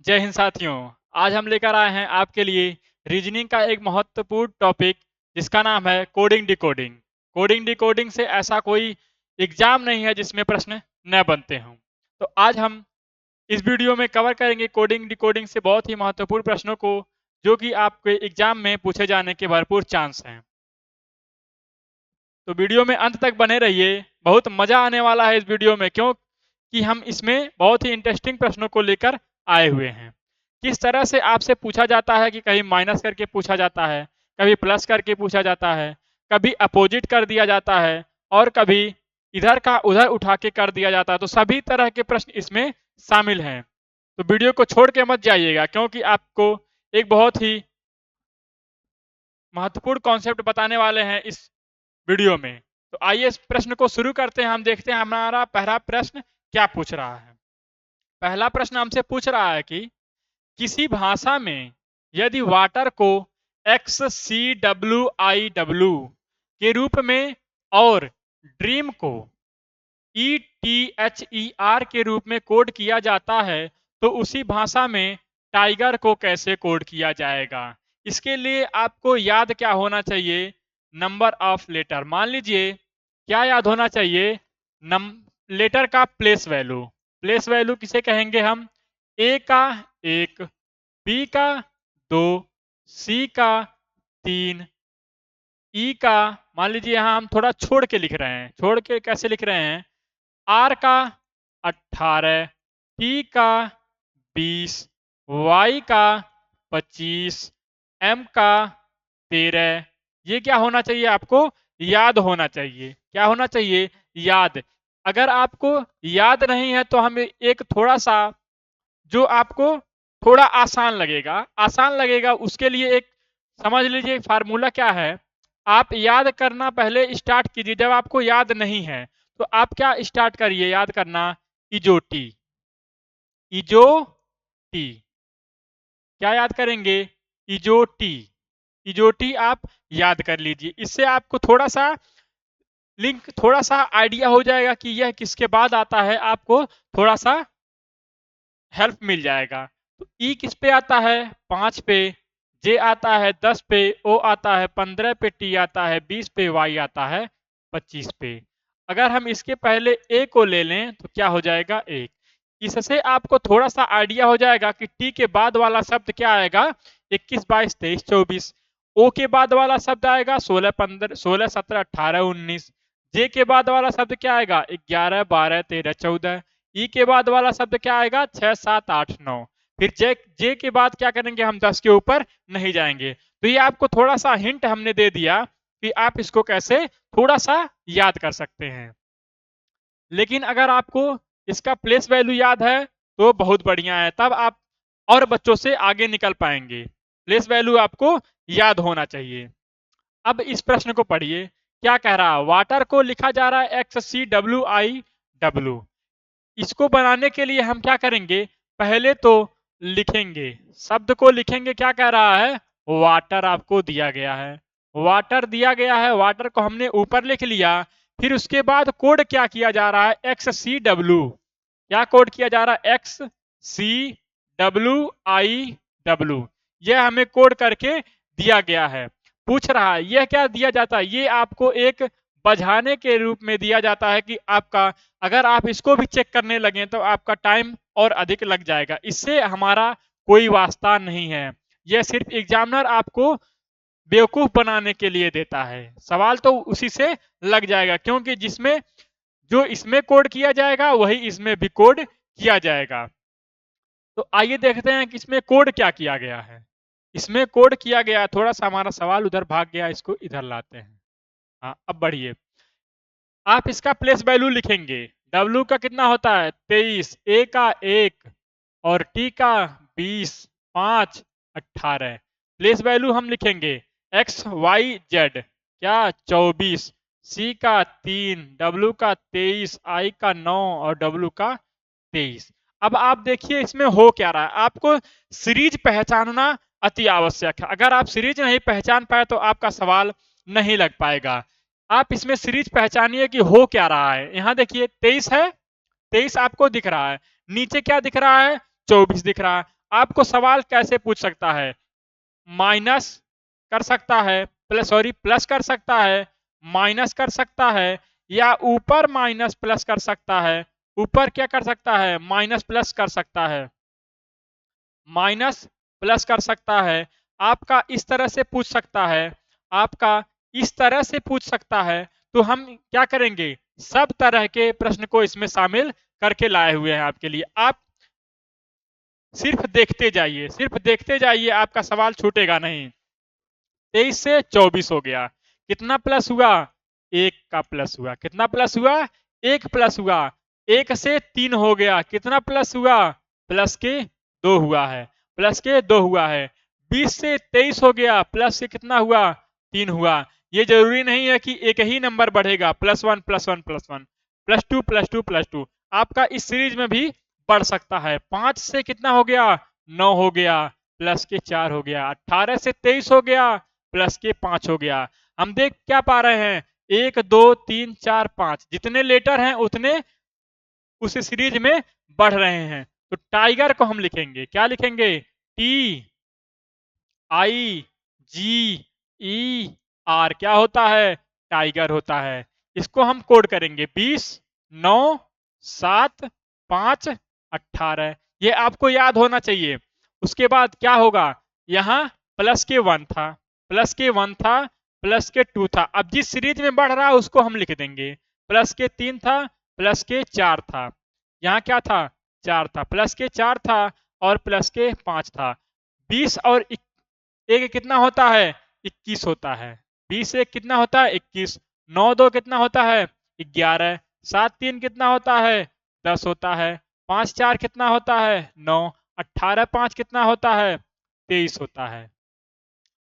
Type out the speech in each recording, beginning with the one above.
जय हिंद साथियों। आज हम लेकर आए हैं आपके लिए रीजनिंग का एक महत्वपूर्ण टॉपिक जिसका नाम है कोडिंग डिकोडिंग। कोडिंग डिकोडिंग से ऐसा कोई एग्जाम नहीं है जिसमें प्रश्न न बनते हों। तो आज हम इस वीडियो में कवर करेंगे कोडिंग डिकोडिंग से बहुत ही महत्वपूर्ण प्रश्नों को, जो कि आपके एग्जाम में पूछे जाने के भरपूर चांस हैं। तो वीडियो में अंत तक बने रहिए, बहुत मजा आने वाला है इस वीडियो में, क्योंकि हम इसमें बहुत ही इंटरेस्टिंग प्रश्नों को लेकर आए हुए हैं। किस तरह से आपसे पूछा जाता है कि कहीं माइनस करके पूछा जाता है, कभी प्लस करके पूछा जाता है, कभी अपोजिट कर दिया जाता है और कभी इधर का उधर उठा के कर दिया जाता है। तो सभी तरह के प्रश्न इसमें शामिल हैं। तो वीडियो को छोड़ के मत जाइएगा, क्योंकि आपको एक बहुत ही महत्वपूर्ण कॉन्सेप्ट बताने वाले हैं इस वीडियो में। तो आइए इस प्रश्न को शुरू करते हैं। हम देखते हैं हमारा पहला प्रश्न क्या पूछ रहा है। पहला प्रश्न हमसे पूछ रहा है कि किसी भाषा में यदि वाटर को XCWIW के रूप में और ड्रीम को ETHER के रूप में कोड किया जाता है, तो उसी भाषा में टाइगर को कैसे कोड किया जाएगा। इसके लिए आपको याद क्या होना चाहिए? Number of letter. मान लीजिए क्या याद होना चाहिए? नम लेटर का प्लेस वैल्यू। प्लेस वैल्यू किसे कहेंगे हम? ए का 1, बी का 2, सी का 3, ई का मान लीजिए यहां हम थोड़ा छोड़ के लिख रहे हैं। छोड़ के कैसे लिख रहे हैं? आर का 18, टी का 20, वाई का 25, एम का 13। ये क्या होना चाहिए? आपको याद होना चाहिए। क्या होना चाहिए? याद। अगर आपको याद नहीं है तो हम एक थोड़ा सा, जो आपको थोड़ा आसान लगेगा उसके लिए एक समझ लीजिए फार्मूला क्या है। आप याद करना पहले स्टार्ट कीजिए। जब आपको याद नहीं है तो आप क्या स्टार्ट करिए याद करना? इजोटी। इजोटी क्या याद करेंगे? इजोटी। इजोटी आप याद कर लीजिए। इससे आपको थोड़ा सा लिंक, थोड़ा सा आइडिया हो जाएगा कि यह किसके बाद आता है। आपको थोड़ा सा हेल्प मिल जाएगा। तो ई किस पे आता है? 5 पे। जे आता है 10 पे। ओ आता है 15 पे। टी आता है 20 पे। वाई आता है 25 पे। अगर हम इसके पहले ए को ले लें तो क्या हो जाएगा? 1। इससे आपको थोड़ा सा आइडिया हो जाएगा कि टी के बाद वाला शब्द क्या आएगा? 21, 22, 23, 24। ओ के बाद वाला शब्द आएगा 16, 15, 16, 17, 18, 19। जे के बाद वाला शब्द क्या आएगा? 11, 12, 13, 14। ई के बाद वाला शब्द क्या आएगा? 6, 7, 8, 9। फिर जे के बाद क्या करेंगे हम? 10 के ऊपर नहीं जाएंगे। तो ये आपको थोड़ा सा हिंट हमने दे दिया कि आप इसको कैसे थोड़ा सा याद कर सकते हैं। लेकिन अगर आपको इसका प्लेस वैल्यू याद है तो बहुत बढ़िया है, तब आप और बच्चों से आगे निकल पाएंगे। प्लेस वैल्यू आपको याद होना चाहिए। अब इस प्रश्न को पढ़िए। क्या कह रहा है? वाटर को लिखा जा रहा है XCWIW। इसको बनाने के लिए हम क्या करेंगे? पहले तो लिखेंगे, शब्द को लिखेंगे। क्या कह रहा है? वाटर आपको दिया गया है। वाटर दिया गया है, वाटर को हमने ऊपर लिख लिया। फिर उसके बाद कोड क्या किया जा रहा है? XCW। क्या कोड किया जा रहा है? XCWIW। यह हमें कोड करके दिया गया है। पूछ रहा है यह क्या दिया जाता है? ये आपको एक बझाने के रूप में दिया जाता है कि आपका, अगर आप इसको भी चेक करने लगे तो आपका टाइम और अधिक लग जाएगा। इससे हमारा कोई वास्ता नहीं है। यह सिर्फ एग्जामिनर आपको बेवकूफ बनाने के लिए देता है। सवाल तो उसी से लग जाएगा, क्योंकि जिसमें जो इसमें कोड किया जाएगा वही इसमें भी कोड किया जाएगा। तो आइए देखते हैं कि इसमें कोड क्या किया गया है। इसमें कोड किया गया, थोड़ा सा हमारा सवाल उधर भाग गया, इसको इधर लाते हैं। हाँ, अब बढ़िए। आप इसका प्लेस वैल्यू लिखेंगे। W का कितना होता है? 23, A का 1 और T का 20, 5, 18। प्लेस वैल्यू हम लिखेंगे X, Y, Z। क्या? 24, C का 3, W का 23, I का 9 और W का 23। अब आप देखिए इसमें हो क्या रहा है। आपको सीरीज पहचानना अति आवश्यक है। अगर आप सीरीज नहीं पहचान पाए तो आपका सवाल नहीं लग पाएगा। आप इसमें सीरीज पहचानिए कि हो क्या रहा है। यहां देखिए 23 है, 23 आपको दिख रहा है। नीचे क्या दिख रहा है? 24 दिख रहा है। आपको सवाल कैसे पूछ सकता है, माइनस कर सकता है, प्लस कर सकता है, माइनस कर सकता है, या ऊपर माइनस प्लस कर सकता है, ऊपर क्या कर सकता है, माइनस प्लस कर सकता है, माइनस प्लस कर सकता है, आपका इस तरह से पूछ सकता है, आपका इस तरह से पूछ सकता है। तो हम क्या करेंगे, सब तरह के प्रश्न को इसमें शामिल करके लाए हुए हैं आपके लिए। आप सिर्फ देखते जाइए, सिर्फ देखते जाइए, आपका सवाल छूटेगा नहीं। 23 से 24 हो गया, कितना प्लस हुआ, एक का प्लस हुआ, कितना प्लस हुआ, एक प्लस हुआ, एक से 3 हो गया, कितना प्लस हुआ, प्लस के 2 हुआ है, प्लस के 2 हुआ है। 20 से 23 हो गया, प्लस के कितना हुआ, 3 हुआ। ये जरूरी नहीं है कि एक ही नंबर बढ़ेगा, +1 +1 +1 +2 +2 +2, आपका इस सीरीज में भी बढ़ सकता है। 5 से कितना हो गया, 9 हो गया, प्लस के 4 हो गया। 18 से 23 हो गया, प्लस के 5 हो गया। हम देख क्या पा रहे हैं, 1 2 3 4 5, जितने लेटर हैं उतने उस सीरीज में बढ़ रहे हैं। तो टाइगर को हम लिखेंगे, क्या लिखेंगे, TIGER, क्या होता है, टाइगर होता है। इसको हम कोड करेंगे 20 9 7 5 18, ये आपको याद होना चाहिए। उसके बाद क्या होगा, यहां प्लस के 1 था, प्लस के 1 था, प्लस के 2 था। अब जिस सीरीज में बढ़ रहा है उसको हम लिख देंगे, प्लस के 3 था, प्लस के 4 था, यहाँ क्या था, 4 था, प्लस के 4 था, और प्लस के 5 था। 20 और एक कितना होता है, 21 होता है। 20 एक कितना होता है, 21। 9 2 कितना होता है, 11। 7 3 कितना होता है, 10 होता है। 5 4 कितना होता है, 9। 18 5 कितना होता है, 23 होता है,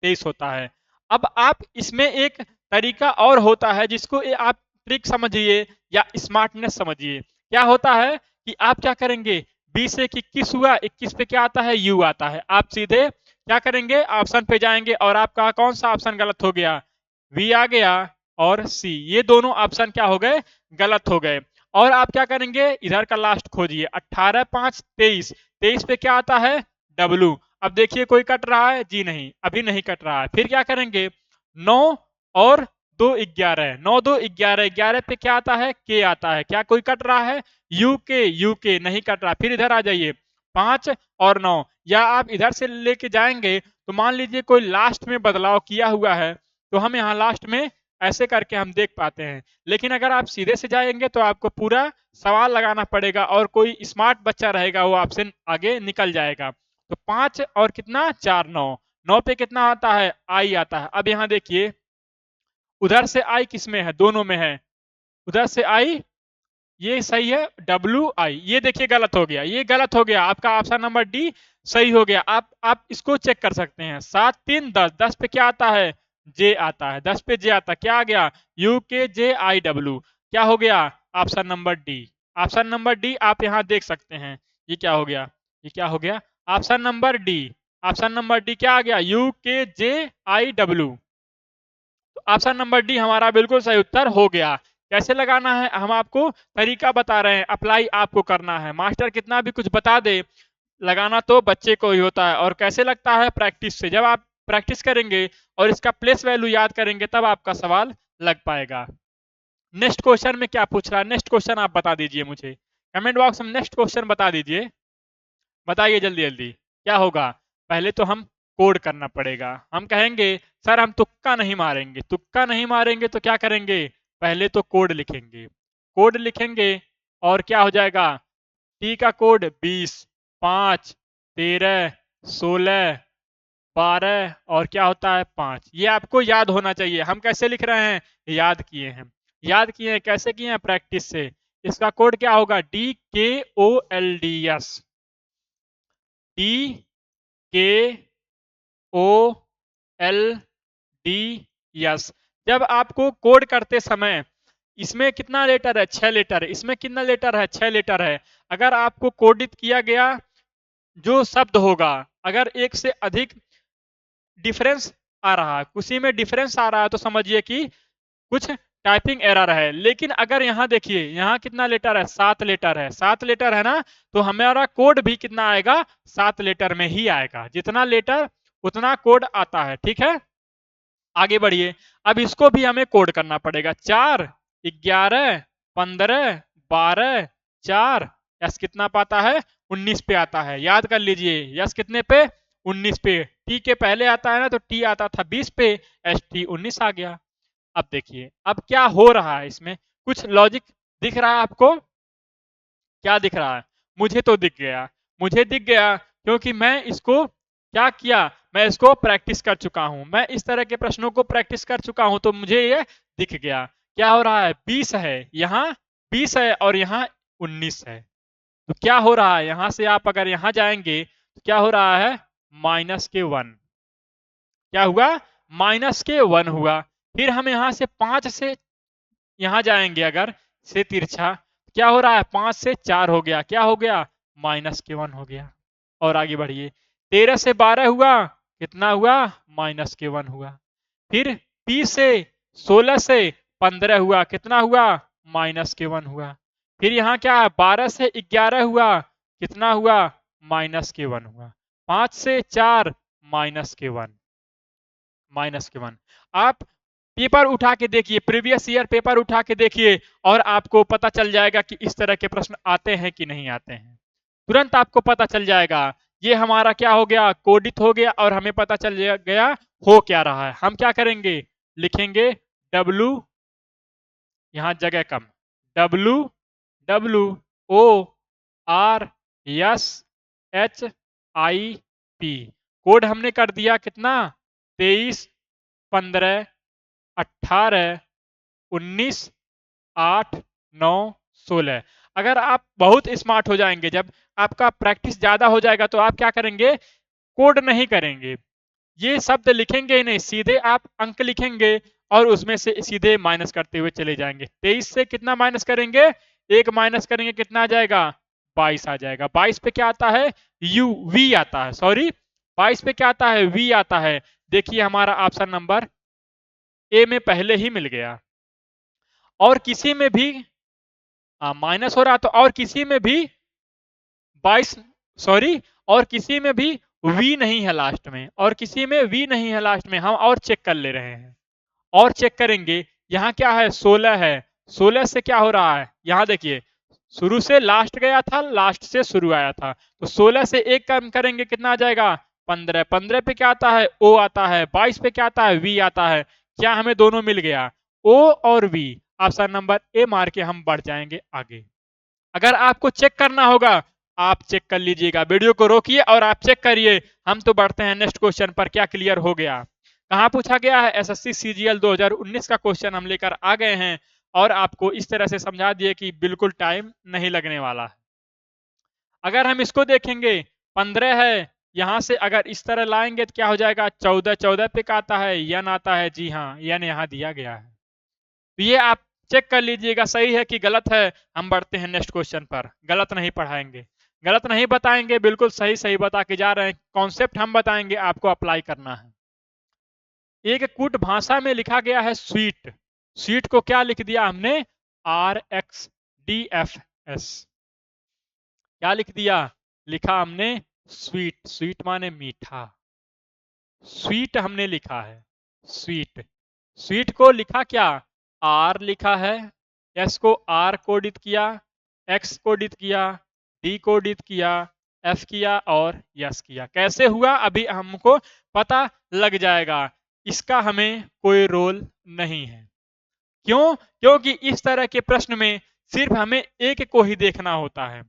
23 होता है। अब आप इसमें एक तरीका और होता है जिसको आप ट्रिक समझिए या स्मार्टनेस समझिए। क्या होता है कि आप क्या करेंगे, 20 से 21 हुआ, 21 पे क्या आता है, यू आता है। आप सीधे क्या करेंगे, ऑप्शन पे जाएंगे, और आपका कौन सा ऑप्शन गलत हो गया, वी आ गया, और सी, ये दोनों ऑप्शन क्या हो गए, गलत हो गए। और आप क्या करेंगे, इधर का लास्ट खोजिए, 18 5 23, 23 पे क्या आता है, डब्लू। अब देखिए कोई कट रहा है, जी नहीं, अभी नहीं कट रहा है। फिर क्या करेंगे, 9 और 2 11, 9 2 11, 11 पे क्या आता है, के आता है। क्या कोई कट रहा है, यूके नहीं कट रहा। फिर इधर आ जाइए, 5 और 9, या आप इधर से लेके जाएंगे तो मान लीजिए कोई लास्ट में बदलाव किया हुआ है, तो हम यहाँ लास्ट में ऐसे करके हम देख पाते हैं। लेकिन अगर आप सीधे से जाएंगे तो आपको पूरा सवाल लगाना पड़ेगा, और कोई स्मार्ट बच्चा रहेगा वो आपसे आगे निकल जाएगा। तो 5 और कितना, 4 9, 9 पे कितना आता है, आई आता है। अब यहाँ देखिए, उधर से आई किस में है, दोनों में है। उधर से आई, ये सही है, डब्ल्यू आई, ये देखिए गलत हो गया, ये गलत हो गया। आपका ऑप्शन नंबर डी सही हो गया। आप इसको चेक कर सकते हैं। 7 3 10, 10 पे क्या आता है, जे आता है। 10 पे जे आता है, क्या आ गया, UKJIW, क्या हो गया, option number D. Option number D आप यहाँ देख सकते हैं, ये क्या हो गया, ये क्या हो गया, option number D. Option number D क्या आ गया, UKJIW। तो ऑप्शन नंबर डी हमारा बिल्कुल सही उत्तर हो गया। कैसे लगाना है हम आपको तरीका बता रहे हैं, अप्लाई आपको करना है। मास्टर कितना भी कुछ बता दे, लगाना तो बच्चे को ही होता है। और कैसे लगता है, प्रैक्टिस से। जब आप प्रैक्टिस करेंगे और इसका प्लेस वैल्यू याद करेंगे, तब आपका सवाल लग पाएगा। नेक्स्ट क्वेश्चन में क्या पूछ रहा है, नेक्स्ट क्वेश्चन आप बता दीजिए मुझे, कमेंट बॉक्स में नेक्स्ट क्वेश्चन बता दीजिए, बताइए जल्दी जल्दी क्या होगा। पहले तो हम कोड करना पड़ेगा। हम कहेंगे सर हम तुक्का नहीं मारेंगे, तुक्का नहीं मारेंगे तो क्या करेंगे, पहले तो कोड लिखेंगे, कोड लिखेंगे, और क्या हो जाएगा, टी का कोड 20 5 13 16 12, और क्या होता है 5। ये आपको याद होना चाहिए। हम कैसे लिख रहे हैं, याद किए हैं, याद किए हैं। कैसे किए हैं, प्रैक्टिस से। इसका कोड क्या होगा, DKOLDS, DKOLDS। जब आपको कोड करते समय, इसमें कितना लेटर है, 6 लेटर है, इसमें कितना लेटर है, 6 लेटर है। अगर आपको कोडित किया गया जो शब्द होगा, अगर एक से अधिक डिफरेंस आ रहा है, उसी में डिफरेंस आ रहा है, तो समझिए कि कुछ टाइपिंग एरर है। लेकिन अगर यहाँ देखिए, यहाँ कितना लेटर है, 7 लेटर है, 7 लेटर है ना, तो हमारा कोड भी कितना आएगा, 7 लेटर में ही आएगा। जितना लेटर उतना कोड आता है, ठीक है। आगे बढ़िए, अब इसको भी हमें कोड करना पड़ेगा। 4, 11, 15, 12, 4, यस कितना पाता है, 19 पे आता है। याद कर लीजिए, यस कितने पे, 19 पे। टी के पहले आता है ना, तो टी आता था 20 पे, एस टी 19 आ गया। अब देखिए, अब क्या हो रहा है, इसमें कुछ लॉजिक दिख रहा है आपको, क्या दिख रहा है, मुझे तो दिख गया, मुझे दिख गया, क्योंकि मैं इसको क्या किया, मैं इसको प्रैक्टिस कर चुका हूं, मैं इस तरह के प्रश्नों को प्रैक्टिस कर चुका हूं, तो मुझे ये दिख गया। क्या हो रहा है, 20 है यहाँ, 20 है और यहाँ 19 है। तो क्या हो रहा है, यहां से आप अगर यहां जाएंगे तो क्या हो रहा है, -1। क्या हुआ, -1 हुआ। फिर हम यहां से 5 से यहां जाएंगे अगर, से तिरछा, क्या हो रहा है, 5 से 4 हो गया, क्या हो गया, -1 हो गया। और आगे बढ़िए, 13 से 12 हुआ, कितना हुआ, -1 हुआ। फिर P से 16 से 15 हुआ, कितना हुआ, -1 हुआ। फिर यहाँ क्या है, 12 से 11 हुआ, कितना हुआ, -1 हुआ। 5 से 4, -1, -1। आप पेपर उठा के देखिए, प्रीवियस ईयर पेपर उठा के देखिए, और आपको पता चल जाएगा कि इस तरह के प्रश्न आते हैं कि नहीं आते हैं। तुरंत आपको पता चल जाएगा। ये हमारा क्या हो गया, कोडित हो गया, और हमें पता चल गया हो क्या रहा है। हम क्या करेंगे, लिखेंगे W, यहां जगह कम, WWORSHIP, कोड हमने कर दिया कितना, 23, 15, 18, 19, 8, 9, 16। अगर आप बहुत स्मार्ट हो जाएंगे, जब आपका प्रैक्टिस ज्यादा हो जाएगा, तो आप क्या करेंगे, कोड नहीं करेंगे, ये शब्द लिखेंगे ही नहीं, सीधे आप अंक लिखेंगे और उसमें से सीधे माइनस करते हुए चले जाएंगे। 23 से कितना माइनस करेंगे, 1 माइनस करेंगे, कितना आ जाएगा, 22 आ जाएगा। 22 पे क्या आता है, वी आता है, सॉरी 22 पे क्या आता है, वी आता है। देखिए हमारा ऑप्शन नंबर ए में पहले ही मिल गया। और किसी में भी माइनस हो रहा, तो और किसी में भी 22, सॉरी, और किसी में भी वी नहीं है लास्ट में, और किसी में वी नहीं है लास्ट में, हम और चेक कर ले रहे हैं, और चेक करेंगे। यहाँ क्या है, 16 है, 16 से क्या हो रहा है, यहाँ देखिए, शुरू से लास्ट गया था, लास्ट से शुरू आया था, तो 16 से एक कम करेंगे, कितना आ जाएगा, 15। 15 पे क्या आता है, ओ आता है। 22 पे क्या आता है, वी आता है। क्या हमें दोनों मिल गया, ओ और वी। ऑप्शन नंबर ए मार के हम बढ़ जाएंगे आगे। अगर आपको चेक करना होगा, आप चेक कर लीजिएगा, वीडियो को रोकिए और आप चेक करिए। हम तो बढ़ते हैं नेक्स्ट क्वेश्चन पर, क्या क्लियर हो गया, कहां पूछा गया है, एसएससी सीजीएल 2019 का क्वेश्चन हम लेकर आ गए हैं, और आपको इस तरह से समझा दिए कि बिल्कुल टाइम नहीं लगने वाला है। अगर हम इसको देखेंगे, 15 है, यहां से अगर इस तरह लाएंगे तो क्या हो जाएगा, 14, 14 पे का आता है, यन आता है, जी हाँ, यन यहाँ दिया गया है। तो ये आप चेक कर लीजिएगा सही है कि गलत है। हम बढ़ते हैं नेक्स्ट क्वेश्चन पर, गलत नहीं पढ़ाएंगे, गलत नहीं बताएंगे, बिल्कुल सही सही बता के जा रहे हैं, कॉन्सेप्ट हम बताएंगे, आपको अप्लाई करना है। एक कूट भाषा में लिखा गया है स्वीट, स्वीट को क्या लिख दिया हमने, RXDFS, क्या लिख दिया, लिखा हमने स्वीट, स्वीट माने मीठा, स्वीट हमने लिखा है, स्वीट। स्वीट को लिखा क्या, आर लिखा है, एस को आर कोडित किया, एक्स कोडित किया, डी कोडित किया, एफ किया और यस किया। कैसे हुआ अभी हमको पता लग जाएगा, इसका हमें कोई रोल नहीं है। क्यों, क्योंकि इस तरह के प्रश्न में सिर्फ हमें एक को ही देखना होता है,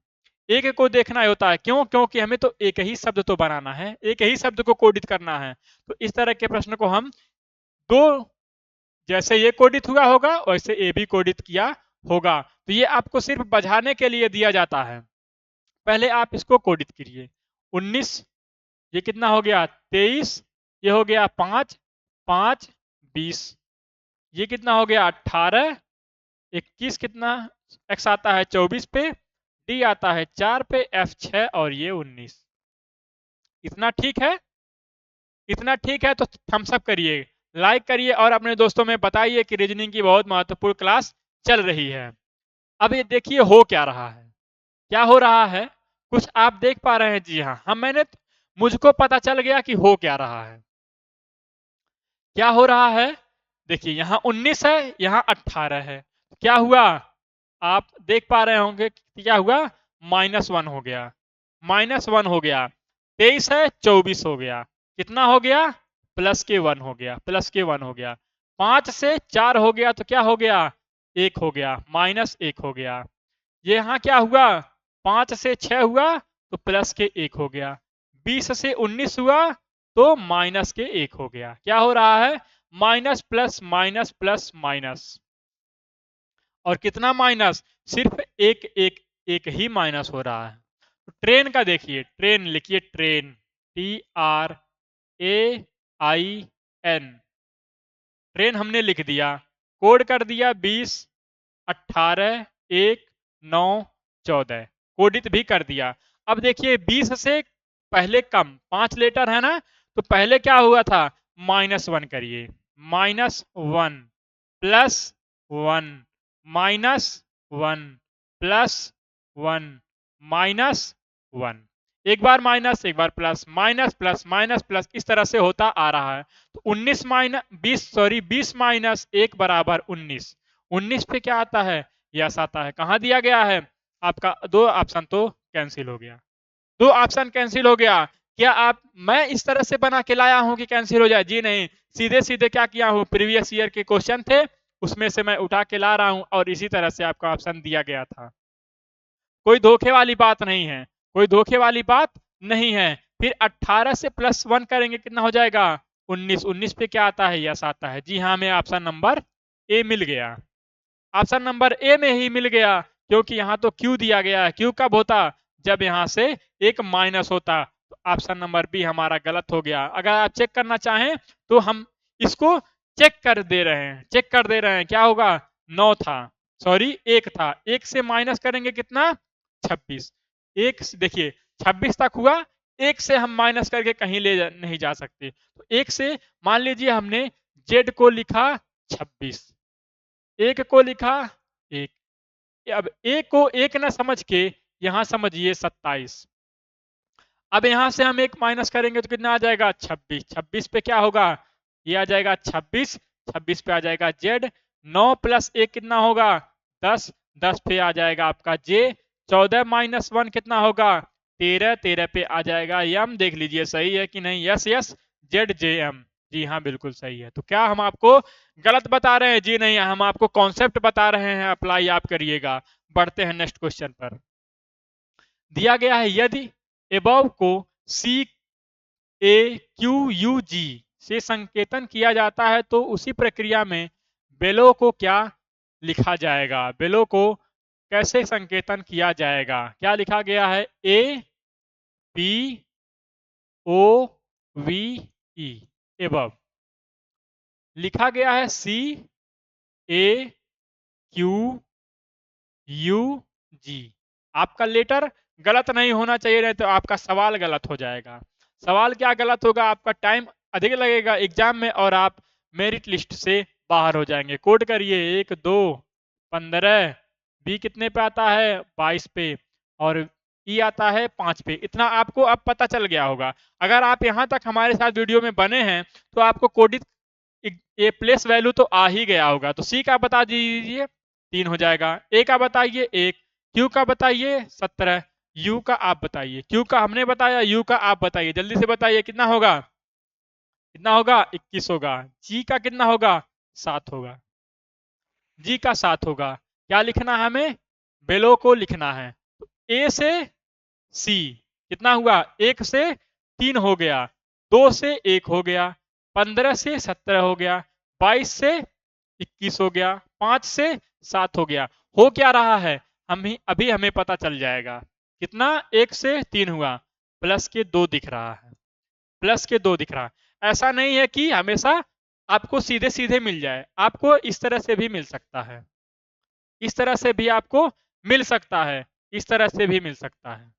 एक को देखना होता है। क्यों, क्योंकि हमें तो एक ही शब्द तो बनाना है, एक ही शब्द को कोडित करना है। तो इस तरह के प्रश्न को हम दो, जैसे ये कोडित हुआ होगा वैसे ये भी कोडित किया होगा। तो ये आपको सिर्फ बझाने के लिए दिया जाता है। पहले आप इसको कोडित कीजिए, 19, ये कितना हो गया, 23, ये हो गया 5, 5, 20, ये कितना हो गया, 18, 21, कितना एक्स आता है 24 पे, डी आता है 4 पे, एफ 6 और ये 19। इतना ठीक है, इतना ठीक है, तो थम्स अप करिए। लाइक करिए और अपने दोस्तों में बताइए कि रीजनिंग की बहुत महत्वपूर्ण क्लास चल रही है। अब ये देखिए हो क्या रहा है, क्या हो रहा है, कुछ आप देख पा रहे हैं? जी हाँ, मुझको पता चल गया कि हो क्या रहा है। क्या हो रहा है? देखिए यहाँ 19 है, यहाँ 18 है। क्या हुआ? आप देख पा रहे होंगे कि क्या हुआ? -1 हो गया, -1 हो गया। 23 है, 24 हो गया। कितना हो गया? +1 हो गया, +1 हो गया। 5 से 4 हो गया तो क्या हो गया? 1 हो गया, -1 हो गया। ये यहाँ क्या हुआ? 5 से 6 हुआ तो +1 हो गया। 20 से 19 हुआ तो -1 हो गया। क्या हो रहा है? Minus plus minus plus minus. और कितना माइनस? सिर्फ एक एक एक ही माइनस हो रहा है। तो ट्रेन का देखिए, ट्रेन लिखिए, ट्रेन, TRAIN, ट्रेन हमने लिख दिया, कोड कर दिया 20, 18, 1, 9, 14, कोडित भी कर दिया। अब देखिए 20 से पहले कम 5 लेटर है ना, तो पहले क्या हुआ था? -1 करिए, -1 +1 -1 +1 -1, एक बार माइनस एक बार plus, minus plus minus plus, इस तरह से होता आ रहा है। तो 19 माइनस 20, सॉरी 20 माइनस 1 बराबर 19। 19 पे क्या आता है? यस आता है। कहाँ दिया गया है? आपका दो ऑप्शन तो कैंसिल हो गया, दो ऑप्शन कैंसिल हो गया। क्या आप मैं इस तरह से बना के लाया हूं कि कैंसिल हो जाए? जी नहीं, सीधे सीधे क्या किया हूं, प्रीवियस ईयर के क्वेश्चन थे उसमें से मैं उठा के ला रहा हूं और इसी तरह से आपका ऑप्शन दिया गया था। कोई धोखे वाली बात नहीं है, कोई धोखे वाली बात नहीं है। फिर 18 से +1 करेंगे, कितना हो जाएगा? 19। 19 पे क्या आता है? यस आता है। जी हाँ, हमें ऑप्शन नंबर ए मिल गया। ऑप्शन नंबर ए में ही मिल गया, क्योंकि यहाँ तो क्यू दिया गया है। क्यू कब होता? जब यहाँ से एक माइनस होता। तो ऑप्शन नंबर बी हमारा गलत हो गया। अगर आप चेक करना चाहें तो हम इसको चेक कर दे रहे हैं, चेक कर दे रहे हैं। क्या होगा? 9 था, सॉरी 1 था, 1 से माइनस करेंगे कितना? 26। एक देखिए 26 तक हुआ, एक से हम माइनस करके कहीं नहीं जा सकते। तो एक से मान लीजिए हमने जेड को लिखा 26, एक को लिखा 1। अब एक को एक ना समझ के यहां समझिए 27। अब यहां से हम एक माइनस करेंगे तो कितना आ जाएगा? 26। 26 पे क्या होगा? ये आ जाएगा 26। 26 पे आ जाएगा जेड। 9 + 1 कितना होगा? 10। 10 पे आ जाएगा आपका जे। 14 - 1 कितना होगा? 13। 13 पे आ जाएगा यम। देख लीजिए सही है कि नहीं। Yes yes, ZJM। जी हाँ, बिल्कुल सही है। तो क्या हम आपको गलत बता रहे हैं? जी नहीं, हम आपको कॉन्सेप्ट बता रहे हैं, अप्लाई आप करिएगा। बढ़ते हैं नेक्स्ट क्वेश्चन पर। दिया गया है यदि एबव को CAQUG से संकेतन किया जाता है तो उसी प्रक्रिया में बेलो को क्या लिखा जाएगा? बेलो को कैसे संकेतन किया जाएगा? क्या लिखा गया है? ABOVE, above. लिखा गया है CAQUG। आपका लेटर गलत नहीं होना चाहिए, नहीं तो आपका सवाल गलत हो जाएगा। सवाल क्या गलत होगा? आपका टाइम अधिक लगेगा एग्जाम में और आप मेरिट लिस्ट से बाहर हो जाएंगे। कोड करिए 1 2 15। बी कितने पे आता है? 22 पे। और ई आता है 5 पे। इतना आपको अब पता चल गया होगा। अगर आप यहाँ तक हमारे साथ वीडियो में बने हैं तो आपको कोडित ये प्लेस वैल्यू तो आ ही गया होगा। तो सी का बता दीजिए, 3 हो जाएगा। ए का बताइए 1, क्यू का बताइए 17, यू का आप बताइए। क्यू का हमने बताया, यू का आप बताइए। जल्दी से बताइए कितना होगा? कितना होगा? 21 होगा। जी का कितना होगा? 7 होगा। जी का 7 होगा। क्या लिखना है हमें? बेलो को लिखना है। तो ए से सी कितना हुआ? 1 से 3 हो गया, 2 से 1 हो गया, 15 से 17 हो गया, 22 से 21 हो गया, 5 से 7 हो गया। हो क्या रहा है? अभी हमें पता चल जाएगा। कितना? 1 से 3 हुआ, प्लस के 2 दिख रहा है, प्लस के 2 दिख रहा है। ऐसा नहीं है कि हमेशा आपको सीधे सीधे मिल जाए, आपको इस तरह से भी मिल सकता है, इस तरह से भी आपको मिल सकता है, इस तरह से भी मिल सकता है।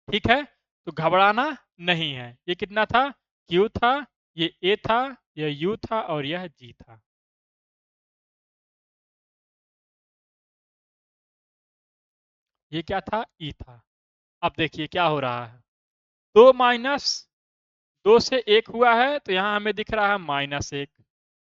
ठीक है, तो घबराना नहीं है। ये कितना था? क्यू था, ये ए था, यह U था और यह G था। ये क्या था? E था। अब देखिए क्या हो रहा है, 2 से 1 हुआ है तो यहाँ हमें दिख रहा है -1।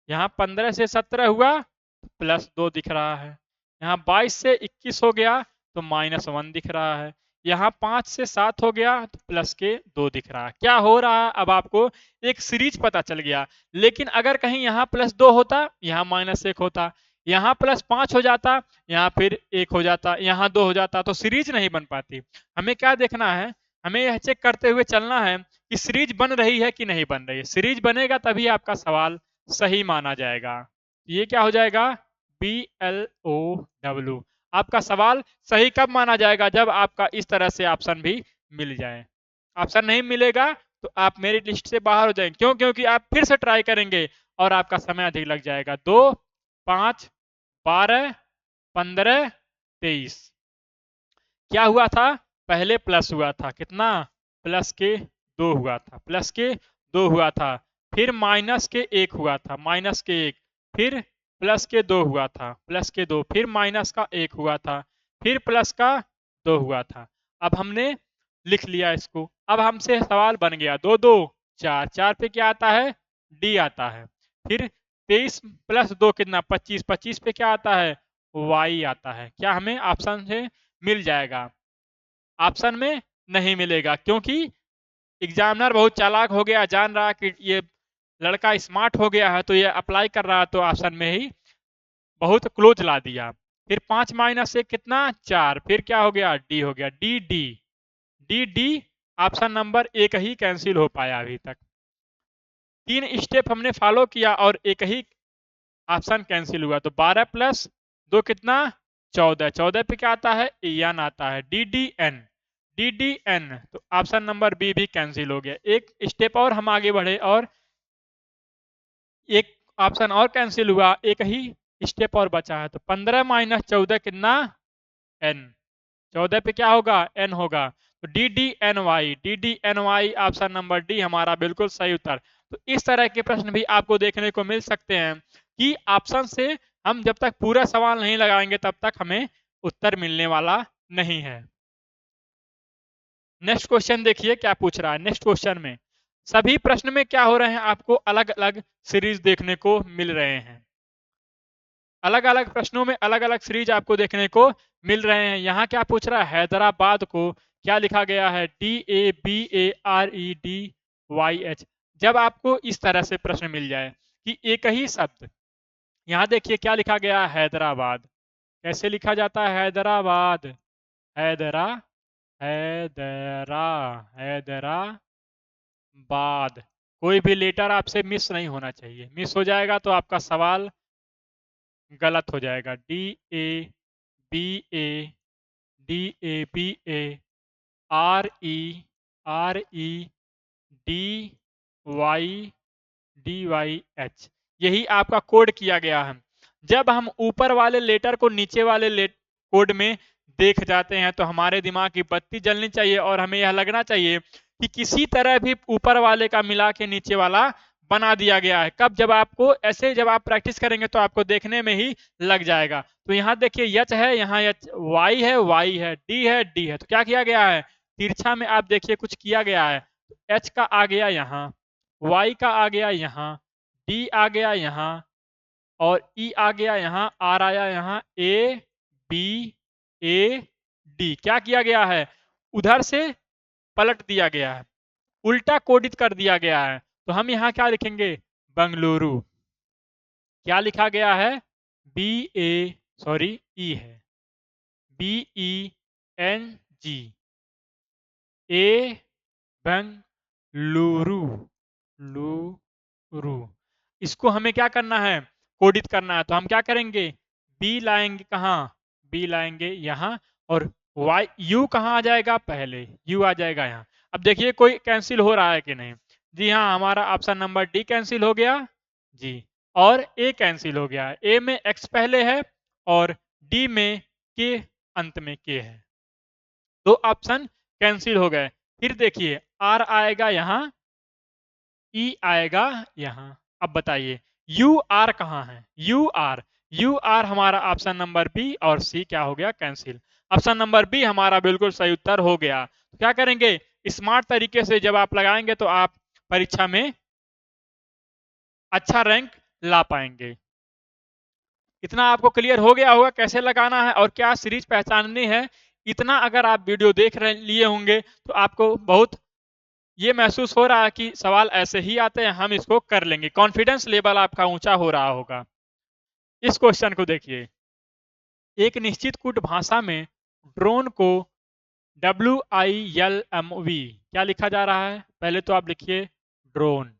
यहाँ 15 से 17 हुआ तो +2 दिख रहा है। यहाँ 22 से 21 हो गया तो -1 दिख रहा है। यहाँ 5 से 7 हो गया तो प्लस के 2 दिख रहा है। क्या हो रहा है, अब आपको एक सीरीज पता चल गया। लेकिन अगर कहीं यहाँ +2 होता, यहाँ -1 होता, यहाँ +5 हो जाता, यहाँ फिर 1 हो जाता, यहाँ 2 हो जाता, तो सीरीज नहीं बन पाती। हमें क्या देखना है, हमें यह चेक करते हुए चलना है कि सीरीज बन रही है कि नहीं बन रही है। सीरीज बनेगा तभी आपका सवाल सही माना जाएगा। ये क्या हो जाएगा? BLOW। आपका सवाल सही कब माना जाएगा? जब आपका इस तरह से ऑप्शन भी मिल जाए। ऑप्शन नहीं मिलेगा तो आप मेरी लिस्ट से बाहर हो जाएंगे। क्यों? क्योंकि आप फिर से ट्राई करेंगे और आपका समय अधिक लग जाएगा। 2, 5, 12, 15, 23। क्या हुआ था? पहले प्लस हुआ था, कितना? प्लस के 2 हुआ था, प्लस के 2 हुआ था, फिर माइनस के 1 हुआ था, माइनस के 1, फिर प्लस के 2 हुआ था, प्लस के 2, फिर माइनस का 1 हुआ था, फिर प्लस का 2 हुआ था। अब हमने लिख लिया इसको। अब हमसे सवाल बन गया, 2 2 4, 4 पे क्या आता है? डी आता है। फिर 23 प्लस 2 कितना? 25, 25 पे क्या आता है? वाई आता है। क्या हमें ऑप्शन से मिल जाएगा? ऑप्शन में नहीं मिलेगा, क्योंकि एग्जामिनर बहुत चालाक हो गया, जान रहा कि ये लड़का स्मार्ट हो गया है तो ये अप्लाई कर रहा है, तो ऑप्शन में ही बहुत क्लोज ला दिया। फिर 5 माइनस 1 कितना? 4, फिर क्या हो गया? डी हो गया। D D D D option number एक ही कैंसिल हो पाया अभी तक। 3 स्टेप हमने फॉलो किया और एक ही ऑप्शन कैंसिल हुआ। तो 12 प्लस 2 कितना? 14, 14 पे क्या आता है? एन आता है। D D N, D D N, तो ऑप्शन नंबर बी भी कैंसिल हो गया। एक स्टेप और हम आगे बढ़े और एक ऑप्शन और कैंसिल हुआ, एक ही स्टेप और बचा है। तो 15 माइनस 14 कितना? एन। 14 पे क्या होगा? एन होगा। तो D D N Y, D D N Y option number D हमारा बिल्कुल सही उत्तर। तो इस तरह के प्रश्न भी आपको देखने को मिल सकते हैं कि ऑप्शन से हम जब तक पूरा सवाल नहीं लगाएंगे तब तक हमें उत्तर मिलने वाला नहीं है। नेक्स्ट क्वेश्चन देखिए क्या पूछ रहा है। नेक्स्ट क्वेश्चन में सभी प्रश्न में क्या हो रहे हैं, आपको अलग अलग सीरीज देखने को मिल रहे हैं। अलग अलग प्रश्नों में अलग अलग सीरीज आपको देखने को मिल रहे हैं। यहाँ क्या पूछ रहा है? हैदराबाद को क्या लिखा गया है? DABAREDYH। जब आपको इस तरह से प्रश्न मिल जाए कि एक ही शब्द, यहाँ देखिए क्या लिखा गया है? हैदराबाद। कैसे लिखा जाता है? Hyderabad, Hydra, Hydra, Hyderabad. कोई भी लेटर आपसे मिस नहीं होना चाहिए, मिस हो जाएगा तो आपका सवाल गलत हो जाएगा। DABAREDYH, यही आपका कोड किया गया है। जब हम ऊपर वाले लेटर को नीचे वाले कोड में देख जाते हैं तो हमारे दिमाग की बत्ती जलनी चाहिए और हमें यह लगना चाहिए कि किसी तरह भी ऊपर वाले का मिला के नीचे वाला बना दिया गया है। कब? जब आपको ऐसे, जब आप प्रैक्टिस करेंगे तो आपको देखने में ही लग जाएगा। तो यहाँ देखिए यच है, यहाँ यच, वाई है, वाई है, डी है, डी है। तो क्या किया गया है? तिरछा में आप देखिए कुछ किया गया है। एच का आ गया यहाँ, वाई का आ गया यहाँ, डी आ गया यहाँ, और ई आ गया यहाँ, आर आया यहाँ, ए बी ए डी। क्या किया गया है? उधर से पलट दिया गया है, उल्टा कोडित कर दिया गया है। तो हम यहाँ क्या लिखेंगे? बंगलुरु। क्या लिखा गया है? बी ए, सॉरी ई है, BENG, ए बंगलुरु, लुरु। इसको हमें क्या करना है? कोडित करना है। तो हम क्या करेंगे? बी लाएंगे कहाँ? बी लाएंगे यहाँ, और वाई, यू कहाँ आ जाएगा? पहले यू आ जाएगा यहाँ। अब देखिए कोई कैंसिल हो रहा है कि नहीं? जी हाँ, हमारा ऑप्शन नंबर डी कैंसिल हो गया जी, और ए कैंसिल हो गया। ए में एक्स पहले है और डी में के अंत में के है, दो ऑप्शन कैंसिल हो गए। फिर देखिए आर आएगा यहाँ, ई आएगा यहाँ, अब बताइए यू आर कहाँ है? यू आर हमारा ऑप्शन नंबर बी और सी क्या हो गया? कैंसिल। ऑप्शन नंबर बी हमारा बिल्कुल सही उत्तर हो गया। तो क्या करेंगे? स्मार्ट तरीके से जब आप लगाएंगे तो आप परीक्षा में अच्छा रैंक ला पाएंगे। इतना आपको क्लियर हो गया होगा कैसे लगाना है और क्या सीरीज पहचाननी है। इतना अगर आप वीडियो देख रहे लिए होंगे तो आपको बहुत ये महसूस हो रहा है कि सवाल ऐसे ही आते हैं, हम इसको कर लेंगे। कॉन्फिडेंस लेवल आपका ऊंचा हो रहा होगा। इस क्वेश्चन को देखिए, एक निश्चित कूट भाषा में ड्रोन को WILMV क्या लिखा जा रहा है? पहले तो आप लिखिए ड्रोन।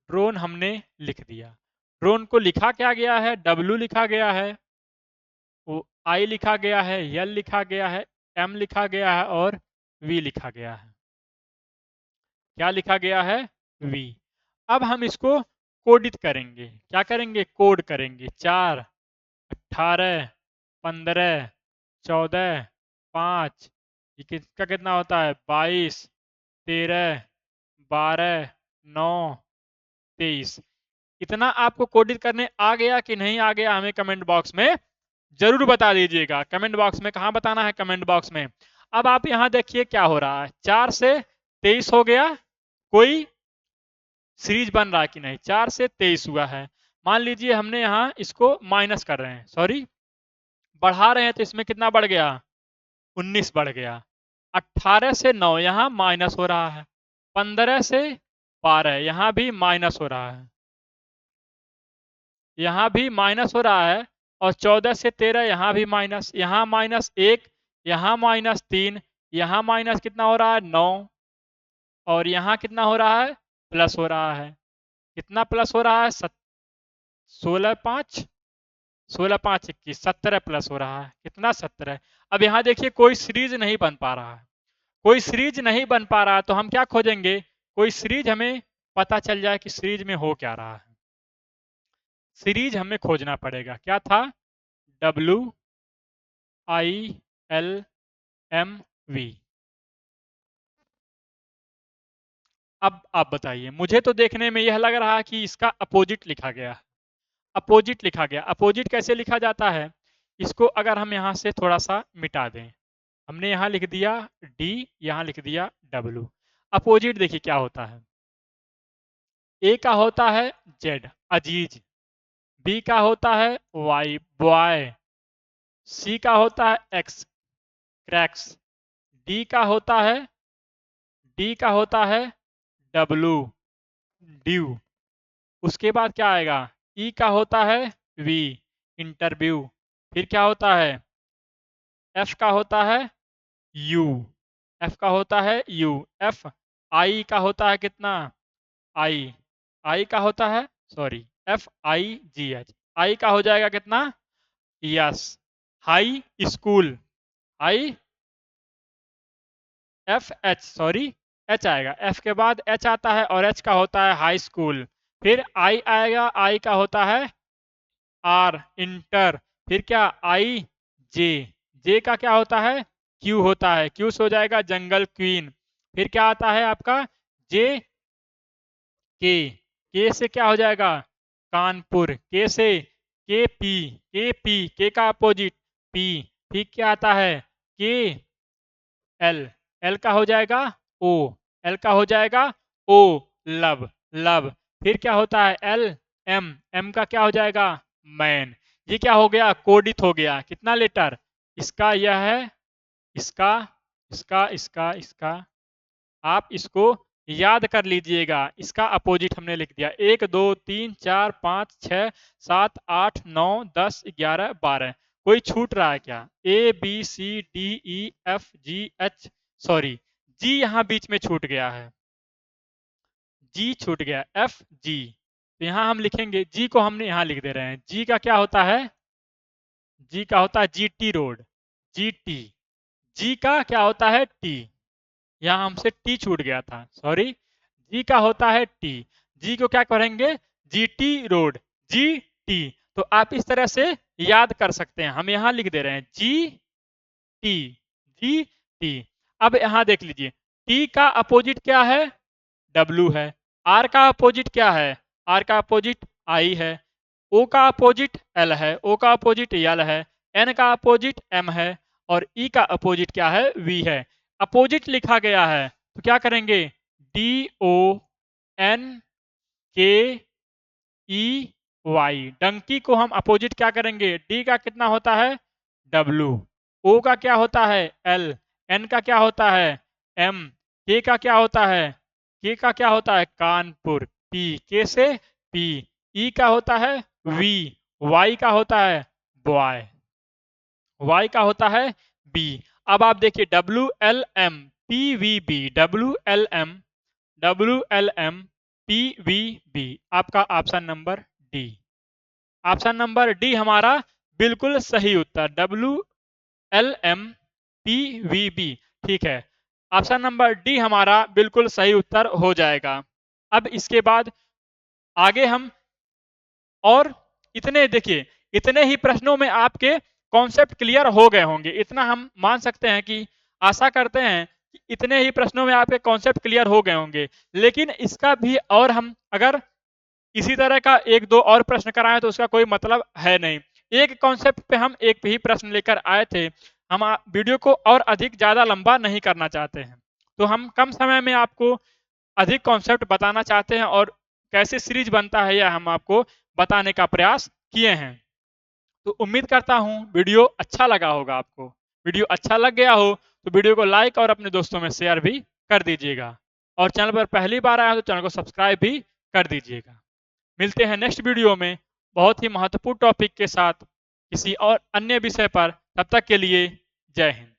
ड्रोन हमने लिख दिया। ड्रोन को लिखा क्या गया है? W लिखा गया है, I लिखा गया है, L लिखा गया है, M लिखा गया है और V लिखा गया है। क्या लिखा गया है? V। अब हम इसको कोडित करेंगे। क्या करेंगे? कोड करेंगे। 4, 18, 15, 14, 5, ये किसका कितना होता है? 22, 13, 12, 9, 23। इतना आपको कोडित करने आ गया कि नहीं आ गया हमें कमेंट बॉक्स में जरूर बता दीजिएगा। कमेंट बॉक्स में कहाँ बताना है? कमेंट बॉक्स में। अब आप यहाँ देखिए क्या हो रहा है। 4 से 23 हो गया, कोई सीरीज बन रहा है कि नहीं? 4 से 23 हुआ है। मान लीजिए हमने यहाँ इसको माइनस कर रहे हैं, सॉरी बढ़ा रहे हैं, तो इसमें कितना बढ़ गया? 19 बढ़ गया। 18 से 9 यहाँ माइनस हो रहा है। 15 से 12 यहाँ भी माइनस हो रहा है, यहाँ भी माइनस हो रहा है। और 14 से 13 यहाँ भी माइनस, यहाँ -1, यहाँ -3, यहाँ माइनस कितना हो रहा है? 9। और यहाँ कितना हो रहा है? प्लस हो रहा है। कितना प्लस हो रहा है? 16 5, 16 5 21, 17 प्लस हो रहा है। कितना? 17। अब यहाँ देखिए कोई सीरीज नहीं बन पा रहा है। कोई सीरीज नहीं बन पा रहा तो हम क्या खोजेंगे? कोई सीरीज हमें पता चल जाए कि सीरीज में हो क्या रहा है। सीरीज हमें खोजना पड़ेगा। क्या था? WILMV। अब आप बताइए, मुझे तो देखने में यह लग रहा है कि इसका अपोजिट लिखा गया। अपोजिट लिखा गया। अपोजिट कैसे लिखा जाता है? इसको अगर हम यहाँ से थोड़ा सा मिटा दें, हमने यहाँ लिख दिया D, यहाँ लिख दिया W। अपोजिट देखिए क्या होता है। A का होता है Z, अजीज। B का होता है Y, बॉय। C का होता है X, क्रैक्स। D का होता है W, ड्यू। उसके बाद क्या आएगा? E का होता है V, इंटरव्यू। फिर क्या होता है? F का होता है U, F का होता है U, F। I का होता है कितना? I का होता है, सॉरी FIGH। I का हो जाएगा कितना? Yes, high school. High FH, sorry H आएगा। F के बाद H आता है और H का होता है हाई स्कूल। फिर I आएगा, I का होता है R, इंटर। फिर क्या? J, J का क्या होता है? Q होता है। Q से हो जाएगा जंगल क्वीन। फिर क्या आता है आपका? J, K से क्या हो जाएगा? कानपुर। K से K का अपोजिट P। फिर क्या आता है? K, L का हो जाएगा O, L का हो जाएगा O, लव, लव। फिर क्या होता है? M का क्या हो जाएगा? मैन। ये क्या हो गया? कोडित हो गया। कितना लेटर? इसका यह है, इसका, इसका। आप इसको याद कर लीजिएगा। इसका अपोजिट हमने लिख दिया। 1 2 3 4 5 6 7 8 9 10 11 12। कोई छूट रहा है क्या? ABCDEFGH, सॉरी जी यहाँ बीच में छूट गया है। जी छूट गया, FG। तो यहाँ हम लिखेंगे, जी को हमने यहाँ लिख दे रहे हैं। जी का क्या होता है? जी का होता है GT रोड, GT। जी का क्या होता है? T। यहाँ हमसे टी छूट गया था, सॉरी। जी का होता है टी। जी को क्या करेंगे? GT road, GT। तो आप इस तरह से याद कर सकते हैं। हम यहाँ लिख दे रहे हैं GT, GT। अब यहाँ देख लीजिए, T का अपोजिट क्या है? W है। आर का अपोजिट क्या है? आर का अपोजिट आई है। ओ का अपोजिट एल है। ओ का अपोजिट एल है। एन का अपोजिट एम है। और ई का अपोजिट क्या है? वी है। अपोजिट लिखा गया है तो क्या करेंगे? डी ओ एन के ई वाई। डंकी को हम अपोजिट क्या करेंगे? डी का कितना होता है? डब्लू। ओ का क्या होता है? एल। एन का क्या होता है? एम। के का क्या होता है? के का क्या होता है? कानपुर। पी, के से पी। ई का होता है? वी। वाई का होता है? बॉय। वाई का होता है? बी। अब आप देखिए W L M P V B. W L M, W L M P V B. आपका option number D. Option number D हमारा बिल्कुल सही उत्तर। W L M P V B. ठीक है, ऑप्शन नंबर डी हमारा बिल्कुल सही उत्तर हो जाएगा। अब इसके बाद आगे हम और इतने देखिए, इतने ही प्रश्नों में आपके कॉन्सेप्ट क्लियर हो गए होंगे। इतना हम मान सकते हैं कि आशा करते हैं कि इतने ही प्रश्नों में आपके कॉन्सेप्ट क्लियर हो गए होंगे। लेकिन इसका भी और हम अगर इसी तरह का एक दो और प्रश्न कराएं तो उसका कोई मतलब है नहीं। एक कॉन्सेप्ट पे हम एक ही प्रश्न लेकर आए थे। हम वीडियो को और अधिक ज्यादा लंबा नहीं करना चाहते हैं, तो हम कम समय में आपको अधिक कॉन्सेप्ट बताना चाहते हैं और कैसे सीरीज बनता है यह हम आपको बताने का प्रयास किए हैं। तो उम्मीद करता हूं वीडियो अच्छा लगा होगा आपको। वीडियो अच्छा लग गया हो तो वीडियो को लाइक और अपने दोस्तों में शेयर भी कर दीजिएगा। और चैनल पर पहली बार आया हो तो चैनल को सब्सक्राइब भी कर दीजिएगा। मिलते हैं नेक्स्ट वीडियो में बहुत ही महत्वपूर्ण टॉपिक के साथ किसी और अन्य विषय पर। तब तक के लिए जय हिंद।